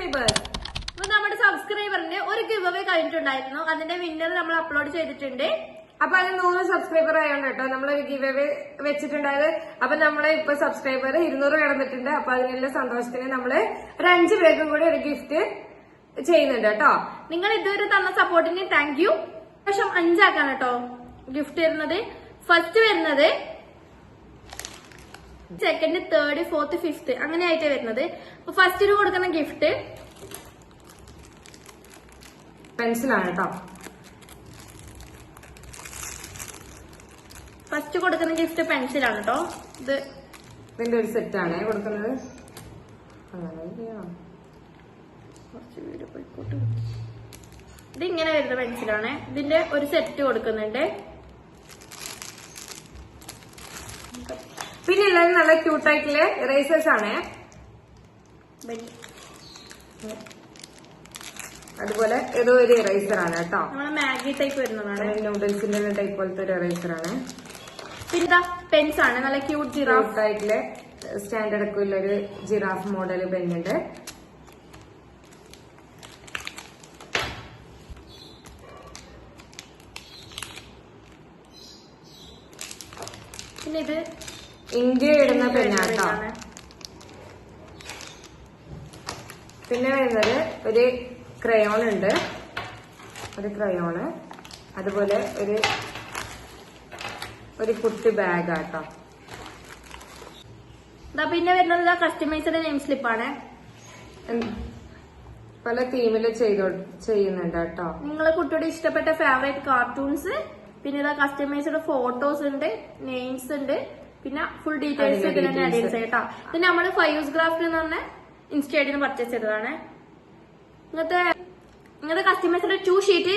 Subscribers. അപ്പൊ നമ്മുടെ സബ്സ്ക്രൈബറിന്റെ ഒരു ഗിവ് അവേ കഴിഞ്ഞിട്ടുണ്ടായിരുന്നു. അതിന്റെ വിന്നർ നമ്മൾ അപ്ലോഡ് ചെയ്തിട്ടുണ്ട്. അപ്പൊ അത് 100 സബ്സ്ക്രൈബർ ആയോണ്ട് കേട്ടോ നമ്മളൊരു ഗിവ് അവേ വെച്ചിട്ടുണ്ടായത്. അപ്പൊ നമ്മളെ ഇപ്പൊ സബ്സ്ക്രൈബർ 200 കടന്നിട്ടുണ്ട്. അപ്പൊ അതിനുള്ള സന്തോഷത്തിന് നമ്മള് ഒരു 5 പേർക്കും കൂടി ഒരു ഗിഫ്റ്റ് ചെയ്യുന്നുണ്ട് കേട്ടോ. നിങ്ങൾ ഇതുവരെ തന്ന സപ്പോർട്ടിന് താങ്ക് യു. പക്ഷം 5 ആക്കാണ് കേട്ടോ ഗിഫ്റ്റ് വരുന്നത്. ഫസ്റ്റ് വരുന്നത് സെക്കൻഡ്, തേർഡ്, ഫോർത്ത്, ഫിഫ്ത്ത് അങ്ങനെ ആയിട്ട് വരുന്നത്. അപ്പൊ ഫസ്റ്റിന് കൊടുക്കുന്ന ഗിഫ്റ്റ് പെൻസിലാണ് കേട്ടോ. ഫസ്റ്റ് കൊടുക്കുന്ന ഗിഫ്റ്റ് പെൻസിലാണ് കേട്ടോ. ഇതിന്റെ ഒരു സെറ്റ് ആണ് കൊടുക്കുന്നത്. ഇത് ഇങ്ങനെ വരുന്ന പെൻസിലാണ്. ഇതിന്റെ ഒരു സെറ്റ് കൊടുക്കുന്നുണ്ട്. പിന്നെ ഉള്ളത് നല്ല ക്യൂട്ടായിട്ടുള്ള ഇറേസേഴ്സ് ആണ്. അതുപോലെ ഏതോ ഒരു ഇറേസർ ആണ് കേട്ടോ. നമ്മളെ മാഗി ടൈപ്പ് വരുന്നതാണ്. നൂഡിൽസിന്റെ ടൈപ്പ് പോലത്തെ ഒരു ഇറേസർ ആണ്. പിന്നെ പെൻസ് ആണ് നല്ല ക്യൂട്ട് ജിറാഫ് ആയിട്ടുള്ള സ്റ്റാൻഡേർഡ് ഒക്കെ ഉള്ള ഒരു ജിറാഫ് മോഡൽ പെന്നുണ്ട്. പിന്നെ ഇത് ഇന്ത്യ ഇടുന്ന പെന്നാട്ടോ. പിന്നെ വരുന്നത് ഒരു ക്രയോൺ ഉണ്ട്. ഒരു ക്രയോണ്, അതുപോലെ ഒരു കുട്ടി ബാഗ് ആട്ടോ. പിന്നെ വരുന്നത് കസ്റ്റമൈസ്ഡ് നെയിം സ്ലിപ്പാണ്. പല തീമില് ചെയ്യുന്നുണ്ട് കേട്ടോ. നിങ്ങളെ കുട്ടിയുടെ ഇഷ്ടപ്പെട്ട ഫേവറേറ്റ് കാർട്ടൂൺസ്, പിന്നെ ഇതാ കസ്റ്റമൈസ്ഡ് ഫോട്ടോസ് ഉണ്ട്, നെയിംസ് ഉണ്ട്, പിന്നെ ഫുൾ ഡീറ്റെയിൽസ് ഡീറ്റെയിൽസ് കേട്ടോ. ഇത് നമ്മള് ഫൈവ്സ് ക്രാഫ്റ്റ് എന്ന് പറഞ്ഞ ഇൻസ്റ്റയിൽ നിന്ന് പർച്ചേസ് ചെയ്തതാണ്. ഇങ്ങനത്തെ കസ്റ്റമൈസ്ഡ് 2 ഷീറ്റ്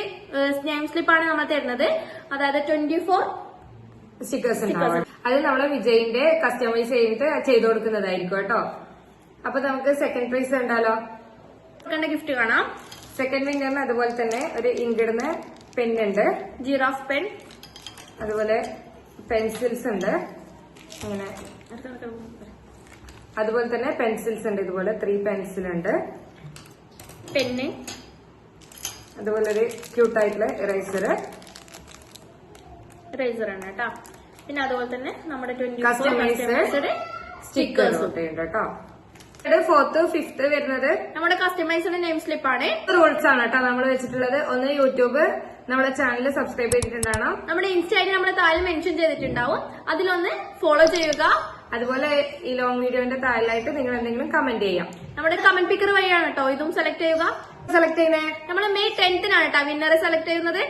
നെയിം സ്ലിപ്പാണ് നമ്മൾ തരുന്നത്. അതായത് 24 സ്റ്റിക്കേഴ്സ് ഉണ്ടാവും. അത് നമ്മളെ വിജയിന്റെ കസ്റ്റമൈസ് ചെയ്ത് കൊടുക്കുന്നതായിരിക്കും കേട്ടോ. അപ്പൊ നമുക്ക് സെക്കൻഡ് പ്രൈസ് ഉണ്ടല്ലോ. ഗിഫ്റ്റ് കാണാം. സെക്കൻഡ് വിന്നറിന് അതുപോലെ തന്നെ ഒരു ഇങ്കിടുന്ന പെന്നുണ്ട്, ജിറാഫ് പെൻ. അതുപോലെ പെൻസിൽസ് ഉണ്ട്. അങ്ങനെ അതുപോലെ തന്നെ പെൻസിൽസ് ഉണ്ട്. ഇതുപോലെ 3 പെൻസിൽ ഉണ്ട്. പെന്ന്, അതുപോലെ ഒരു ക്യൂട്ടായിട്ടുള്ള ഇറേസർ ആണ് കേട്ടോ. പിന്നെ അതുപോലെ തന്നെ നമ്മുടെ കസ്റ്റമൈസ്ഡ് സ്റ്റിക്കേഴ്സ് ഉണ്ട് കേട്ടോ. 4th 5th വരുന്നത് നമ്മുടെ കസ്റ്റമൈസ്ഡ് നെയിം സ്ലിപ്പാണ്. റൂൾസ് ആണ് കേട്ടോ നമ്മൾ വെച്ചിട്ടുള്ളത്. ഒന്ന് യൂട്യൂബ് നമ്മുടെ ചാനൽ സബ്സ്ക്രൈബ് ചെയ്തിട്ടുണ്ടാവണം. നമ്മുടെ ഇൻസ്റ്റ ഐഡി നമ്മുടെ താഴെ മെൻഷൻ ചെയ്തിട്ടുണ്ടാവും. അതിലൊന്ന് ഫോളോ ചെയ്യുക. അതുപോലെ ഈ ലോങ് വീഡിയോന്റെ താഴെയായിട്ട് നിങ്ങൾ എന്തെങ്കിലും കമന്റ് ചെയ്യാം. നമ്മുടെ കമന്റ് പിക്കർ വഴിയാണ് കേട്ടോ ഇതും സെലക്ട് ചെയ്യുക. സെലക്ട് ചെയ്യുന്നേ നമ്മൾ മെയ് 10th കേട്ടോ വിന്നറെ സെലക്ട് ചെയ്യുന്നത്.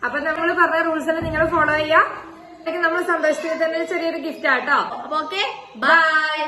അപ്പൊ നമ്മൾ പറഞ്ഞ റൂൾസ് എല്ലാം നിങ്ങൾ ഫോളോ ചെയ്യാം. നമ്മൾ സന്തോഷത്തിന് തന്നെ ചെറിയൊരു ഗിഫ്റ്റ് ആട്ടോ. അപ്പൊ ഓക്കെ, ബൈ.